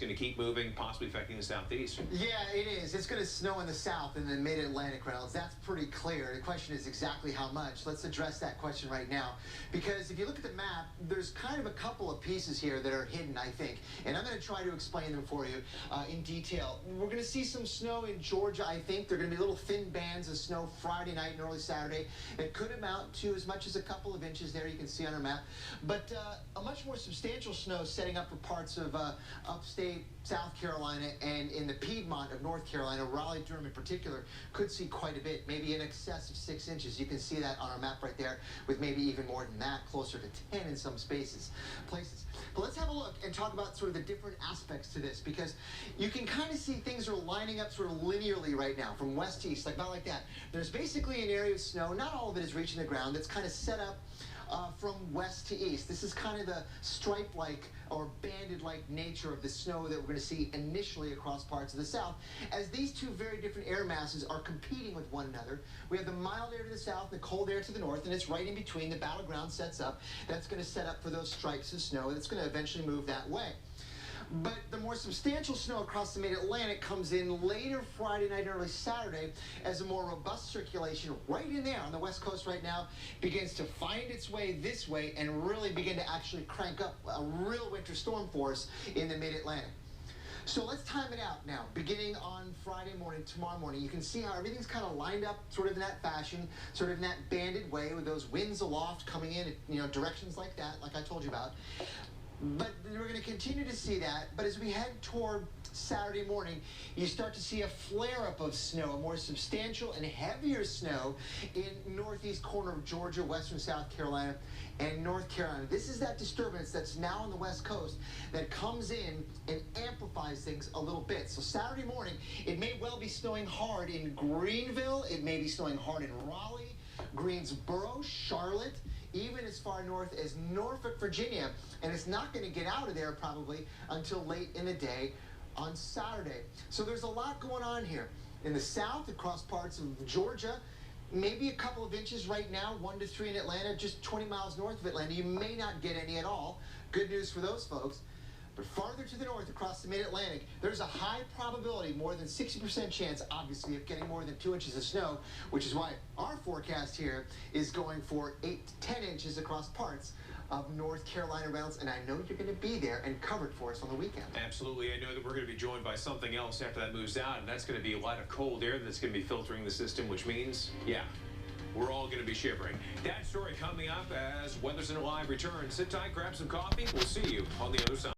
going to keep moving, possibly affecting the southeast. Yeah, it is. It's going to snow in the south and the mid-Atlantic, Reynolds. That's pretty clear. The question is exactly how much. Let's address that question right now. Because if you look at the map, there's kind of a couple of pieces here that are hidden, I think. And I'm going to try to explain them for you in detail. We're going to see some snow in Georgia, I think. They're going to be little thin bands of snow Friday night and early Saturday. It could amount to as much as a couple of inches there, you can see on our map. But a much more substantial snow setting up for parts of upstate South Carolina and in the Piedmont of North Carolina, Raleigh-Durham in particular, could see quite a bit, maybe in excess of 6 inches. You can see that on our map right there, with maybe even more than that, closer to 10 in some places. But let's have a look and talk about sort of the different aspects to this, because you can kind of see things are lining up sort of linearly right now, from west to east, like about like that. There's basically an area of snow, not all of it is reaching the ground, that's kind of set up from west to east. This is kind of the stripe-like or banded-like nature of the snow that we're going to see initially across parts of the south, as these two very different air masses are competing with one another. We have the mild air to the south, the cold air to the north, and it's right in between. The battleground sets up. That's going to set up for those stripes of snow that's going to eventually move that way. But the more substantial snow across the mid-Atlantic comes in later Friday night and early Saturday as a more robust circulation right in there on the west coast right now begins to find its way this way and really begin to actually crank up a real winter storm for us in the mid-Atlantic. So let's time it out now. Beginning on Friday morning, tomorrow morning, you can see how everything's kind of lined up sort of in that fashion, sort of in that banded way with those winds aloft coming in, directions like that, like I told you about. But we're going to continue to see that. But as we head toward Saturday morning, you start to see a flare-up of snow, a more substantial and heavier snow in northeast corner of Georgia, western South Carolina, and North Carolina. This is that disturbance that's now on the west coast that comes in and amplifies things a little bit. So Saturday morning, it may well be snowing hard in Greenville. It may be snowing hard in Raleigh, Greensboro, Charlotte, even as far north as Norfolk, Virginia, and it's not going to get out of there probably until late in the day on Saturday. So there's a lot going on here. In the south, across parts of Georgia, maybe a couple of inches right now, 1 to 3 in Atlanta, just 20 miles north of Atlanta. You may not get any at all. Good news for those folks. But farther to the north, across the mid-Atlantic, there's a high probability, more than 60% chance, obviously, of getting more than 2 inches of snow, which is why our forecast here is going for 8 to 10 inches across parts of North Carolina, Reynolds, and I know you're going to be there and covered for us on the weekend. Absolutely. I know that we're going to be joined by something else after that moves out, and that's going to be a lot of cold air that's going to be filtering the system, which means, yeah, we're all going to be shivering. That story coming up as Weathers in Alive returns. Sit tight, grab some coffee. We'll see you on the other side.